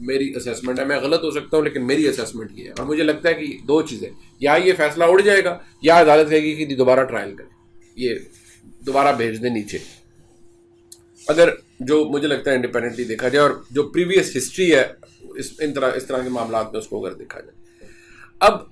میری اسیسمنٹ ہے, میں غلط ہو سکتا ہوں لیکن میری اسیسمنٹ یہ ہے, اور مجھے لگتا ہے کہ دو چیزیں, یا یہ فیصلہ اڑ جائے گا یا عدالت کہے گی کہ دوبارہ ٹرائل کریں, یہ دوبارہ بھیج دیں نیچے, اگر جو مجھے لگتا ہے انڈیپینڈنٹلی دیکھا جائے, اور جو پریویس ہسٹری ہے اس طرح کے معاملات میں اس کو اگر دیکھا جائے. اب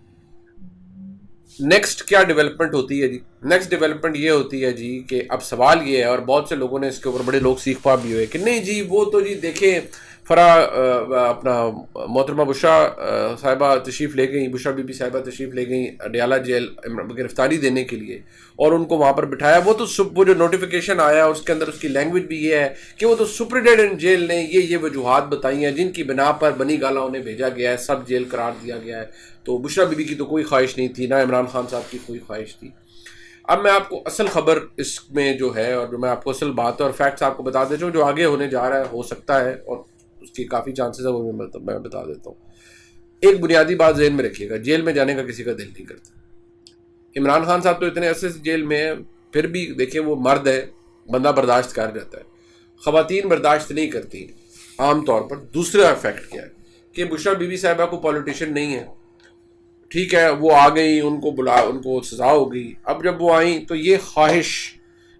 نیکسٹ کیا ڈیولپمنٹ ہوتی ہے جی؟ نیکسٹ ڈیولپمنٹ یہ ہوتی ہے جی کہ اب سوال یہ ہے, اور بہت سے لوگوں نے اس کے اوپر بڑے لوگ سیکھ پا بھی ہوئے کہ نہیں جی وہ تو جی دیکھیں اپنا محترمہ بشرا صاحبہ تشریف لے گئیں, بشرا بی بی صاحبہ تشریف لے گئیں اڈیالہ جیل گرفتاری دینے کے لیے, اور ان کو وہاں پر بٹھایا. وہ تو وہ جو نوٹیفیکیشن آیا اس کے اندر اس کی لینگویج بھی یہ ہے کہ وہ تو سپرنٹینڈنٹ جیل نے یہ وجوہات بتائی ہیں جن کی بنا پر بنی گالا انہیں بھیجا گیا ہے, سب جیل قرار دیا گیا ہے. تو بشرا بی بی کی تو کوئی خواہش نہیں تھی, نہ عمران خان صاحب کی کوئی خواہش تھی. اب میں آپ کو اصل خبر اس میں جو ہے, اور جو میں آپ کو اصل بات اور فیکٹس آپ کو بتا دیتا ہوں جو آگے ہونے جا رہا ہے, ہو سکتا ہے اور اس کی کافی چانسز ہے, وہ میں بتا دیتا ہوں. ایک بنیادی بات ذہن میں رکھیے گا, جیل میں جانے کا کسی کا دل نہیں کرتا. عمران خان صاحب تو اتنے عرصے سے جیل میں ہیں, پھر بھی دیکھیں وہ مرد ہے, بندہ برداشت کر جاتا ہے. خواتین برداشت نہیں کرتی عام طور پر. دوسرا فیکٹ کیا ہے کہ بشرا بی بی صاحبہ کو پولیٹیشین نہیں ہے, ٹھیک ہے وہ آ گئی, ان کو سزا ہو گئی. اب جب وہ آئیں تو یہ خواہش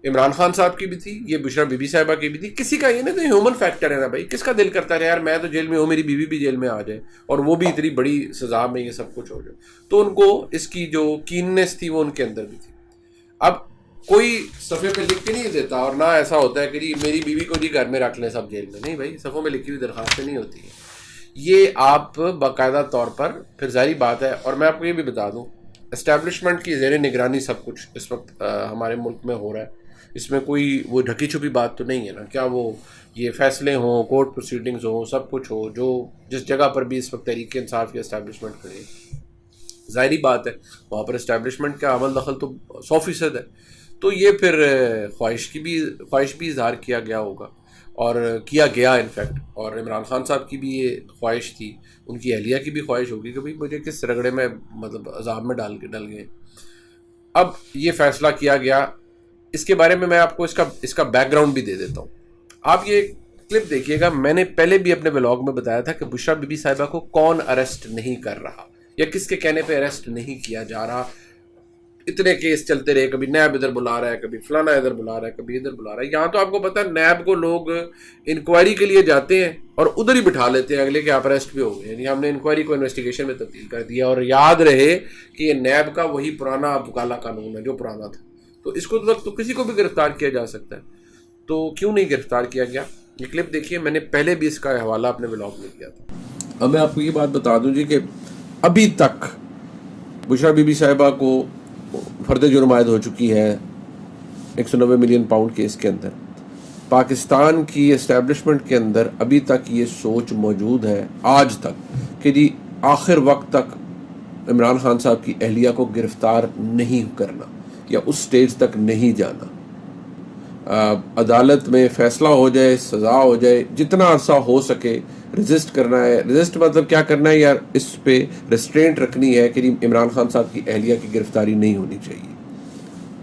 عمران خان صاحب کی بھی تھی, یہ بشرا بی بی صاحبہ کی بھی تھی. کسی کا یہ نہیں تو ہیومن فیکٹر ہے نا بھائی, کس کا دل کرتا ہے یار میں تو جیل میں ہوں, میری بیوی بھی جیل میں آ جائے, اور وہ بھی اتنی بڑی سزا میں یہ سب کچھ ہو جائے. تو ان کو اس کی جو کیننس تھی وہ ان کے اندر بھی تھی. اب کوئی صفحے پہ لکھ کے نہیں دیتا, اور نہ ایسا ہوتا ہے کہ جی میری بیوی کو جی گھر میں رکھ لیں سب جیل میں, نہیں بھائی, صفوں میں لکھی ہوئی درخواستیں نہیں ہوتی ہیں. یہ آپ باقاعدہ طور پر, پھر ظاہری بات ہے, اور میں آپ کو یہ بھی بتا دوں اسٹیبلشمنٹ کی زیر نگرانی سب کچھ اس وقت ہمارے ملک میں ہو رہا ہے. اس میں کوئی وہ ڈھکی چھپی بات تو نہیں ہے نا, کیا وہ یہ فیصلے ہوں, کورٹ پروسیڈنگز ہوں, سب کچھ ہو, جو جس جگہ پر بھی اس وقت تحریک انصاف کی اسٹیبلشمنٹ کرے, ظاہری بات ہے وہاں پر اسٹیبلشمنٹ کا عمل دخل تو 100% ہے. تو یہ پھر خواہش بھی اظہار کیا گیا ہوگا, اور کیا گیا انفیکٹ, اور عمران خان صاحب کی بھی یہ خواہش تھی, ان کی اہلیہ کی بھی خواہش ہوگی کہ بھائی مجھے کس رگڑے میں مطلب عذاب میں ڈل گئے. اب یہ فیصلہ کیا گیا, اس کے بارے میں آپ کو اس کا بیک گراؤنڈ بھی دے دیتا ہوں. آپ یہ کلپ دیکھیے گا, میں نے پہلے بھی اپنے ولاگ میں بتایا تھا کہ بشرا بی بی صاحبہ کو کون اریسٹ نہیں کر رہا, یا کس کے کہنے پہ اریسٹ نہیں کیا جا رہا. اتنے کیس چلتے رہے, کبھی نیب ادھر بلا رہا ہے, کبھی فلانا ادھر بلا رہا ہے, کبھی ادھر بلا رہا ہے. یہاں تو آپ کو پتا ہے نیب کو لوگ انکوائری کے لیے جاتے ہیں اور ادھر ہی بٹھا لیتے ہیں اگلے کہ آپ اریسٹ بھی ہو گئے. یعنی ہم نے انکوائری کو انویسٹیگیشن میں تبدیل کر دیا, اور یاد رہے کہ یہ نیب کا وہی پرانا کالا قانون ہے جو پرانا تھا. تو اس کو تو کسی کو بھی گرفتار کیا جا سکتا ہے, تو کیوں نہیں گرفتار کیا گیا؟ یہ کلپ دیکھیے, میں نے پہلے بھی اس کا حوالہ اپنے ولاگ میں کیا تھا. اب میں آپ کو یہ بات بتا دوں جی کہ ابھی تک بشرا بی بی صاحبہ کو فرد جرم عائد ہو چکی ہے 190 ملین پاؤنڈ کیس کے اندر. پاکستان کی اسٹیبلشمنٹ کے اندر ابھی تک یہ سوچ موجود ہے آج تک کہ جی آخر وقت تک عمران خان صاحب کی اہلیہ کو گرفتار نہیں کرنا, یا اس سٹیج تک نہیں جانا. عدالت میں فیصلہ ہو جائے, سزا ہو جائے, جتنا عرصہ ہو سکے ریزسٹ کرنا ہے. ریزسٹ مطلب کیا کرنا ہے یار, اس پہ ریسٹرینٹ رکھنی ہے کہ عمران خان صاحب کی اہلیہ کی گرفتاری نہیں ہونی چاہیے.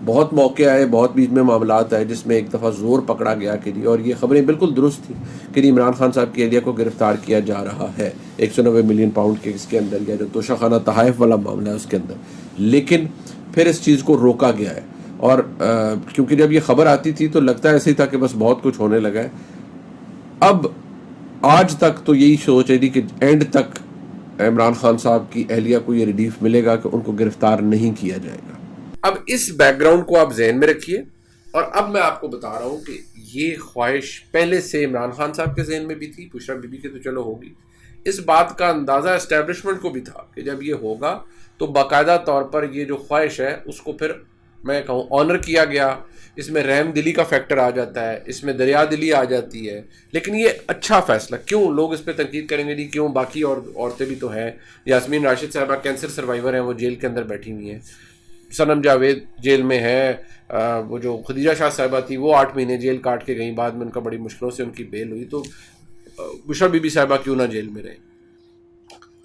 بہت موقع آئے, بہت بیچ میں معاملات آئے جس میں ایک دفعہ زور پکڑا گیا کہ جی, اور یہ خبریں بالکل درست تھیں کہ عمران خان صاحب کی اہلیہ کو گرفتار کیا جا رہا ہے 190 ملین پاؤنڈ کے اس کے اندر, یا جو توشہ خانہ تحائف والا معاملہ ہے اس کے اندر. لیکن پھر اس چیز کو روکا گیا ہے, اور کیونکہ جب یہ خبر آتی تھی تو لگتا ایسے ہی تھا کہ بس بہت کچھ ہونے لگا ہے. اب آج تک تو یہی سوچ ہے جی کہ اینڈ تک عمران خان صاحب کی اہلیہ کو یہ ریلیف ملے گا کہ ان کو گرفتار نہیں کیا جائے گا. اب اس بیک گراؤنڈ کو آپ ذہن میں رکھیے, اور اب میں آپ کو بتا رہا ہوں کہ یہ خواہش پہلے سے عمران خان صاحب کے ذہن میں بھی تھی, بشرا بی بی کے تو چلو ہوگی. اس بات کا اندازہ اسٹیبلشمنٹ کو بھی تھا کہ جب یہ ہوگا تو باقاعدہ طور پر یہ جو خواہش ہے اس کو پھر میں کہوں آنر کیا گیا. اس میں رحم دلی کا فیکٹر آ جاتا ہے, اس میں دریا دلی آ جاتی ہے. لیکن یہ اچھا فیصلہ, کیوں لوگ اس پہ تنقید کریں گے جی, کیوں باقی اور عورتیں بھی تو ہیں. یاسمین راشد صاحبہ کینسر سروائیور ہیں, وہ جیل کے اندر بیٹھی ہوئی ہیں. صنم جاوید جیل میں ہے, وہ جو خدیجہ شاہ صاحبہ تھی وہ 8 مہینے جیل کاٹ کے گئیں, بعد میں ان کا بڑی مشکلوں سے ان کی بیل ہوئی. تو بشرا بی بی صاحبہ کیوں نہ جیل میں رہے.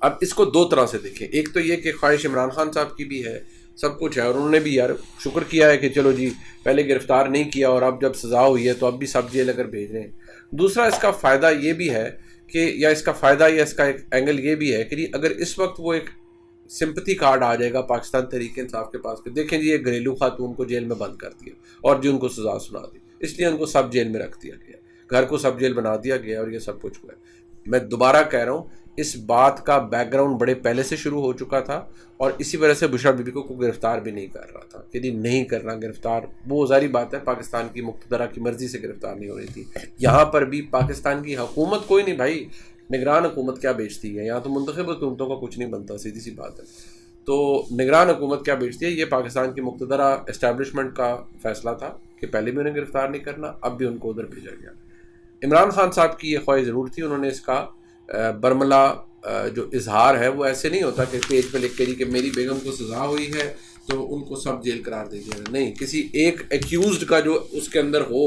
اب اس کو دو طرح سے دیکھیں, ایک تو یہ کہ خواہش عمران خان صاحب کی بھی ہے, سب کچھ ہے, اور انہوں نے بھی یار شکر کیا ہے کہ چلو جی پہلے گرفتار نہیں کیا اور اب جب سزا ہوئی ہے تو اب بھی سب جیل اگر بھیج رہے ہیں دوسرا اس کا فائدہ یہ بھی ہے کہ یا اس کا فائدہ یا اس کا ایک اینگل یہ بھی ہے کہ اگر اس وقت وہ ایک سمپتھی کارڈ آ جائے گا پاکستان تحریک انصاف کے پاس کہ دیکھیں جی یہ گھریلو خاتون کو جیل میں بند کر دیا اور جی ان کو سزا سنا دی، اس لیے ان کو سب جیل میں رکھ دیا گیا، گھر کو سب جیل بنا دیا گیا اور یہ سب کچھ ہوا ہے۔ میں دوبارہ کہہ رہا ہوں اس بات کا بیک گراؤنڈ بڑے پہلے سے شروع ہو چکا تھا اور اسی وجہ سے بشرا بی بی کو گرفتار بھی نہیں کر رہا تھا کہ نہیں کرنا گرفتار، وہ ظاہری بات ہے پاکستان کی مقتدرہ کی مرضی سے گرفتار نہیں ہو رہی تھی۔ یہاں پر بھی پاکستان کی حکومت کوئی نہیں بھائی، نگران حکومت کیا بیچتی ہے، یہاں تو منتخب حکومتوں کا کچھ نہیں بنتا، سیدھی سی بات ہے۔ تو نگران حکومت کیا بیچتی ہے، یہ پاکستان کی مقتدرہ اسٹیبلشمنٹ کا فیصلہ تھا کہ پہلے بھی انہیں گرفتار نہیں کرنا، اب بھی ان کو ادھر بھیجا گیا۔ عمران خان صاحب کی یہ خواہش ضرور تھی، انہوں نے اس کا برملا جو اظہار ہے وہ ایسے نہیں ہوتا کہ پیج پہ لکھ کے کہ میری بیگم کو سزا ہوئی ہے تو ان کو سب جیل قرار دے دیا، نہیں، کسی ایک ایکیوزڈ کا جو اس کے اندر ہو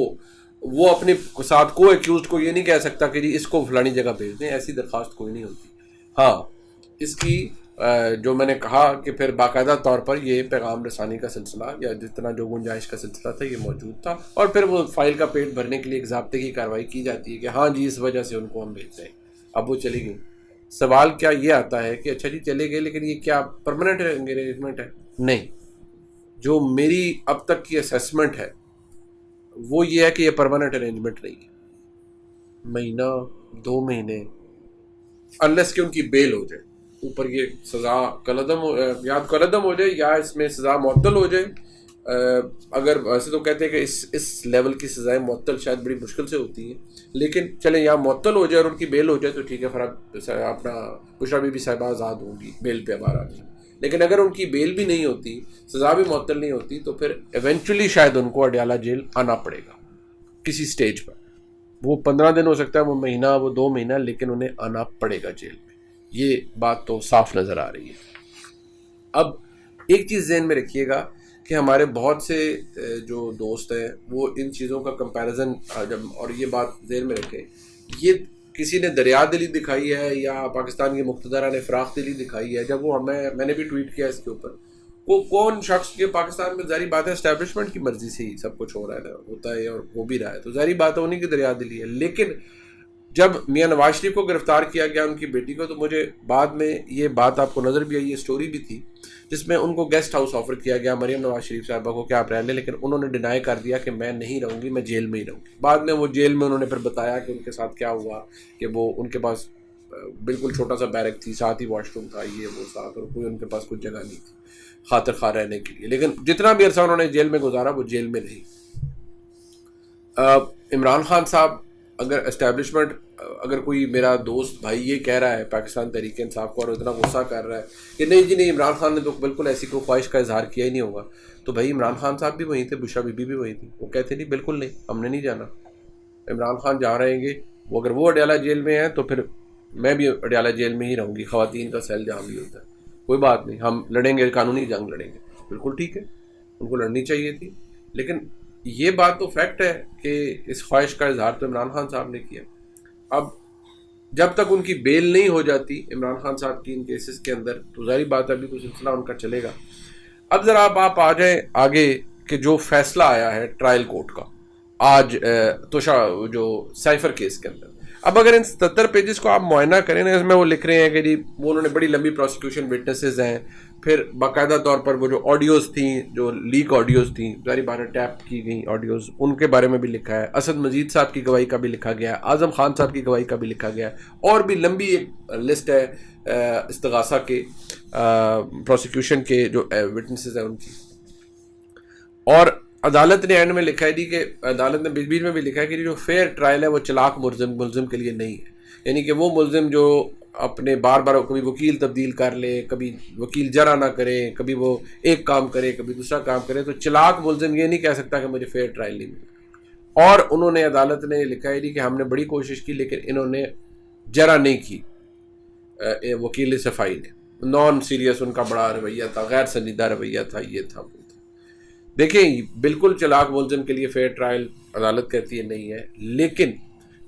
وہ اپنے ساتھ کو ایکیوزڈ کو یہ نہیں کہہ سکتا کہ جی اس کو فلانی جگہ بھیج دیں، ایسی درخواست کوئی نہیں ہوتی۔ ہاں اس کی جو میں نے کہا کہ پھر باقاعدہ طور پر یہ پیغام رسانی کا سلسلہ یا جتنا جو گنجائش کا سلسلہ تھا یہ موجود تھا، اور پھر وہ فائل کا پیٹ بھرنے کے لیے ایک ضابطے کی کارروائی کی جاتی ہے کہ ہاں جی اس وجہ سے ان کو ہم بھیج رہے ہیں۔ اب وہ چلی گئی، سوال کیا یہ آتا ہے کہ اچھا جی چلے گئے لیکن یہ کیا پرماننٹ انگیجمنٹ ہے؟ نہیں، جو میری اب تک کی اسیسمنٹ ہے وہ یہ ہے کہ یہ پرماننٹ ارینجمنٹ نہیں ہے، مہینہ 2 مہینے انلیس کہ ان کی بیل ہو جائے، اوپر یہ سزا کالعدم ہو جائے یا اس میں سزا معطل ہو جائے۔ اگر ویسے تو کہتے ہیں کہ اس لیول کی سزائیں معطل شاید بڑی مشکل سے ہوتی ہیں، لیکن چلیں یا معطل ہو جائے اور ان کی بیل ہو جائے تو ٹھیک ہے، پھر اپنا بشرا بی بی صاحبہ آزاد ہوں گی بیل پہ اب آ رہی۔ لیکن اگر ان کی بیل بھی نہیں ہوتی، سزا بھی معطل نہیں ہوتی، تو پھر ایونچولی شاید ان کو اڈیالہ جیل آنا پڑے گا کسی سٹیج پر، وہ 15 دن ہو سکتا ہے، وہ مہینہ، وہ 2 مہینہ، لیکن انہیں آنا پڑے گا جیل میں، یہ بات تو صاف نظر آ رہی ہے۔ اب ایک چیز ذہن میں رکھیے گا کہ ہمارے بہت سے جو دوست ہیں وہ ان چیزوں کا کمپیریزن جب، اور یہ بات ذہن میں رکھیں، یہ کسی نے دریا دلی دکھائی ہے یا پاکستان کی مقتدرہ نے فراخ دلی دکھائی ہے، جب وہ میں نے بھی ٹویٹ کیا اس کے اوپر، وہ کون شخص کے پاکستان میں ظاہری بات ہے اسٹیبلشمنٹ کی مرضی سے ہی سب کچھ ہو رہا ہے، ہوتا ہے اور ہو بھی رہا ہے، تو ظاہری بات ہے انہیں کی دریا دلی ہے۔ لیکن جب میاں نواز شریف کو گرفتار کیا گیا ان کی بیٹی کو، تو مجھے بعد میں یہ بات آپ کو نظر بھی آئی، یہ سٹوری بھی تھی جس میں ان کو گیسٹ ہاؤس آفر کیا گیا مریم نواز شریف صاحبہ کو کہ آپ رہ لیں، لیکن انہوں نے ڈینائی کر دیا کہ میں نہیں رہوں گی، میں جیل میں ہی رہوں گی۔ بعد میں وہ جیل میں انہوں نے پھر بتایا کہ ان کے ساتھ کیا ہوا، کہ وہ ان کے پاس بالکل چھوٹا سا بیرک تھی، ساتھ ہی واش روم تھا، یہ وہ ساتھ، اور کوئی ان کے پاس کچھ جگہ نہیں تھی خاطر خواہ رہنے کے لیے، لیکن جتنا بھی عرصہ انہوں نے جیل میں گزارا وہ جیل میں رہی۔ عمران خان صاحب اگر اسٹیبلشمنٹ، اگر کوئی میرا دوست بھائی یہ کہہ رہا ہے پاکستان تحریک انصاف کو اور اتنا غصہ کر رہا ہے کہ نہیں جی نہیں عمران خان نے تو بالکل ایسی کوئی خواہش کا اظہار کیا ہی نہیں ہوگا، تو بھائی عمران خان صاحب بھی وہیں تھے، بشرا بی بی بھی وہیں تھی، وہ کہتے نہیں بالکل نہیں، ہم نے نہیں جانا، عمران خان جہاں رہیں گے، وہ اگر وہ اڈیالہ جیل میں ہیں تو پھر میں بھی اڈیالہ جیل میں ہی رہوں گی، خواتین کا سیل جہاں بھی ہوتا ہے، کوئی بات نہیں، ہم لڑیں گے، قانونی جنگ لڑیں گے، بالکل ٹھیک ہے، ان کو لڑنی چاہیے تھی۔ لیکن یہ بات تو فیکٹ ہے کہ اس خواہش کا اظہار تو عمران خان صاحب نے کیا۔ اب جب تک ان کی بیل نہیں ہو جاتی عمران خان صاحب کی ان کیسز کے اندر، تو ظاہری بات ہے ابھی کوئی سلسلہ ان کا چلے گا۔ اب ذرا آپ آ جائیں آگے کہ جو فیصلہ آیا ہے ٹرائل کورٹ کا آج جو سائفر کیس کے اندر، اب اگر ان 77 پیجز کو آپ معائنہ کریں نا، اس میں وہ لکھ رہے ہیں کہ جی وہ انہوں نے بڑی لمبی پروسیکیوشن وٹنسز ہیں، پھر باقاعدہ طور پر وہ جو آڈیوز تھیں، جو لیک آڈیوز تھیں، ظاہری بات ہے ٹیپ کی گئی آڈیوز، ان کے بارے میں بھی لکھا ہے، اسد مجید صاحب کی گواہی کا بھی لکھا گیا ہے، اعظم خان صاحب کی گواہی کا بھی لکھا گیا ہے، اور بھی لمبی ایک لسٹ ہے استغاثہ کے پروسیکیوشن کے جو وٹنسز ہیں ان کی۔ اور عدالت نے اینڈ میں لکھا ہے کہ عدالت نے بیچ میں بھی لکھا ہے کہ جو فیئر ٹرائل ہے وہ چلاک ملزم کے لیے نہیں ہے، یعنی کہ وہ ملزم جو اپنے بار کبھی وکیل تبدیل کر لے، کبھی وکیل جرا نہ کرے، کبھی وہ ایک کام کرے کبھی دوسرا کام کرے، تو چلاک ملزم یہ نہیں کہہ سکتا کہ مجھے فیئر ٹرائل نہیں ملا۔ اور انہوں نے عدالت نے لکھا ہے کہ ہم نے بڑی کوشش کی لیکن انہوں نے جرا نہیں کی، وکیل صفائی نے نان سیریس ان کا بڑا رویہ تھا، غیر سنجیدہ رویہ تھا، یہ تھا وہ تھا۔ دیکھیں بالکل چلاک ملزم کے لیے فیئر ٹرائل عدالت کہتی ہے نہیں ہے، لیکن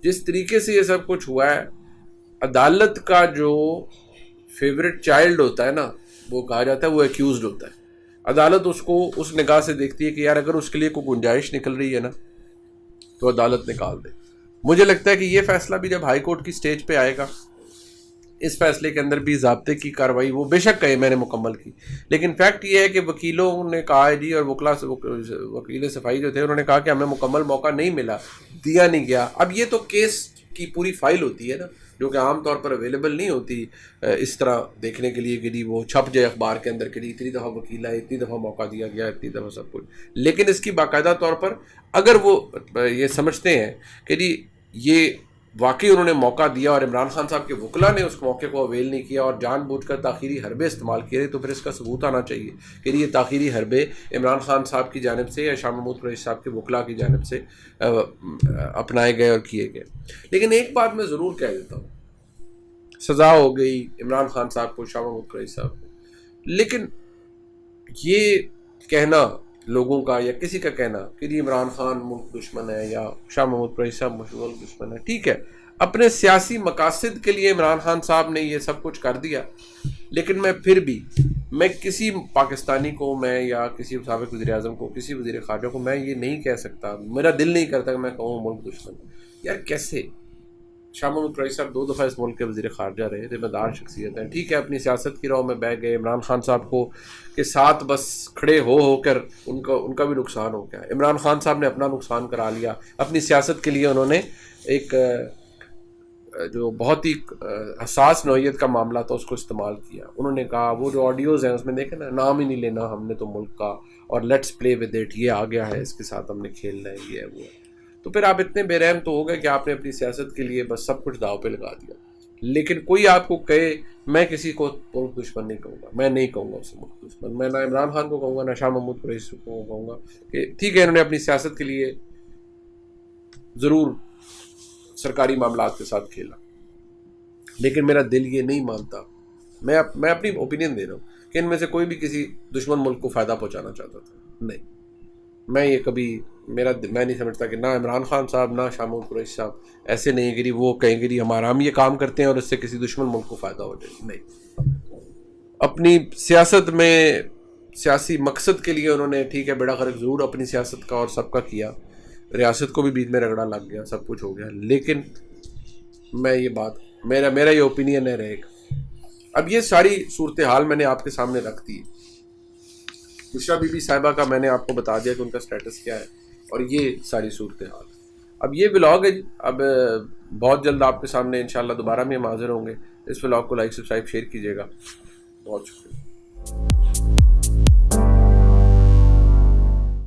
جس طریقے سے یہ سب کچھ ہوا ہے، عدالت کا جو فیورٹ چائلڈ ہوتا ہے نا، وہ کہا جاتا ہے وہ ایکیوزڈ ہوتا ہے، عدالت اس کو اس نگاہ سے دیکھتی ہے کہ یار اگر اس کے لیے کوئی گنجائش نکل رہی ہے نا تو عدالت نکال دے، مجھے لگتا ہے کہ یہ فیصلہ بھی جب ہائی کورٹ کی سٹیج پہ آئے گا، اس فیصلے کے اندر بھی ضابطے کی کارروائی وہ بے شک کہے میں نے مکمل کی، لیکن فیکٹ یہ ہے کہ وکیلوں نے کہا ہے جی، اور وکیل صفائی جو تھے انہوں نے کہا کہ ہمیں مکمل موقع نہیں ملا، دیا نہیں گیا۔ اب یہ تو کیس کی پوری فائل ہوتی ہے نا، جو کہ عام طور پر اویلیبل نہیں ہوتی اس طرح دیکھنے کے لیے کہ جی وہ چھپ جائے اخبار کے اندر کہ جی اتنی دفعہ وکیل آئے، اتنی دفعہ موقع دیا گیا، اتنی دفعہ سب کچھ، لیکن اس کی باقاعدہ طور پر اگر وہ یہ سمجھتے ہیں کہ جی یہ واقعی انہوں نے موقع دیا اور عمران خان صاحب کے وکلاء نے اس موقع کو اویل نہیں کیا اور جان بوجھ کر تاخیری حربے استعمال کیے، تو پھر اس کا ثبوت آنا چاہیے کہ یہ تاخیری حربے عمران خان صاحب کی جانب سے یا شاہ محمود قریشی صاحب کے وکلاء کی جانب سے اپنائے گئے اور کیے گئے۔ لیکن ایک بات میں ضرور کہہ دیتا ہوں، سزا ہو گئی عمران خان صاحب کو، شاہ محمود قریشی صاحب کو، لیکن یہ کہنا لوگوں کا یا کسی کا کہنا کہ جی عمران خان ملک دشمن ہے یا شاہ محمود قریشی صاحب ملک دشمن ہے، ٹھیک ہے، اپنے سیاسی مقاصد کے لیے عمران خان صاحب نے یہ سب کچھ کر دیا، لیکن میں کسی پاکستانی کو، میں یا کسی سابق وزیر اعظم کو، کسی وزیر خارجہ کو میں یہ نہیں کہہ سکتا، میرا دل نہیں کرتا کہ میں کہوں ملک دشمن۔ یار کیسے؟ شاہ محمود قریشی صاحب 2 دفعہ اس ملک کے وزیر خارجہ رہے، ذمہ دار شخصیت ہیں، ٹھیک ہے، اپنی سیاست کی راہ میں بہ گئے، عمران خان صاحب کو کے ساتھ بس کھڑے ہو کر ان کا بھی نقصان ہو گیا۔ عمران خان صاحب نے اپنا نقصان کرا لیا، اپنی سیاست کے لیے انہوں نے ایک جو بہت ہی حساس نوعیت کا معاملہ تھا اس کو استعمال کیا۔ انہوں نے کہا، وہ جو آڈیوز ہیں اس میں دیکھیں نا، نام ہی نہیں لینا ہم نے تو ملک کا، اور لیٹس پلے ود اٹ، یہ آ گیا ہے، اس کے ساتھ ہم نے کھیلنا ہے، یہ ہے وہ ہے۔ تو پھر آپ اتنے بے رحم تو ہو گئے کہ آپ نے اپنی سیاست کے لیے بس سب کچھ داؤ پہ لگا دیا۔ لیکن کوئی آپ کو کہے، میں کسی کو ملک دشمن نہیں کہوں گا، میں نہیں کہوں گا اسے ملک دشمن، میں نہ عمران خان کو کہوں گا، نہ شاہ محمود قریشی کو کہوں گا کہ ٹھیک ہے انہوں نے اپنی سیاست کے لیے ضرور سرکاری معاملات کے ساتھ کھیلا، لیکن میرا دل یہ نہیں مانتا، میں اپنی اوپینین دے رہا ہوں کہ ان میں سے کوئی بھی کسی دشمن ملک کو فائدہ پہنچانا چاہتا تھا، نہیں، میں یہ کبھی میں نہیں سمجھتا کہ نہ عمران خان صاحب نہ شاہ محمود قریشی صاحب ایسے نہیں کہ وہ کہیں گے ہم یہ کام کرتے ہیں اور اس سے کسی دشمن ملک کو فائدہ ہو جائے، نہیں، اپنی سیاست میں سیاسی مقصد کے لیے انہوں نے ٹھیک ہے بیڑا غرق ضرور اپنی سیاست کا اور سب کا کیا، ریاست کو بھی بیچ میں رگڑا لگ گیا، سب کچھ ہو گیا، لیکن میں یہ بات میرا یہ اوپینین ہے رہے گا۔ اب یہ ساری صورتحال میں نے آپ کے سامنے رکھ دی، بشرا بی بی صاحبہ کا میں نے آپ کو بتا دیا کہ ان کا سٹیٹس کیا ہے، اور یہ ساری صورتحال۔ اب یہ ولاگ ہے جی، اب بہت جلد آپ کے سامنے انشاءاللہ دوبارہ میں ہم حاضر ہوں گے۔ اس ولاگ کو لائک سبسکرائب شیئر کیجیے گا، بہت شکریہ۔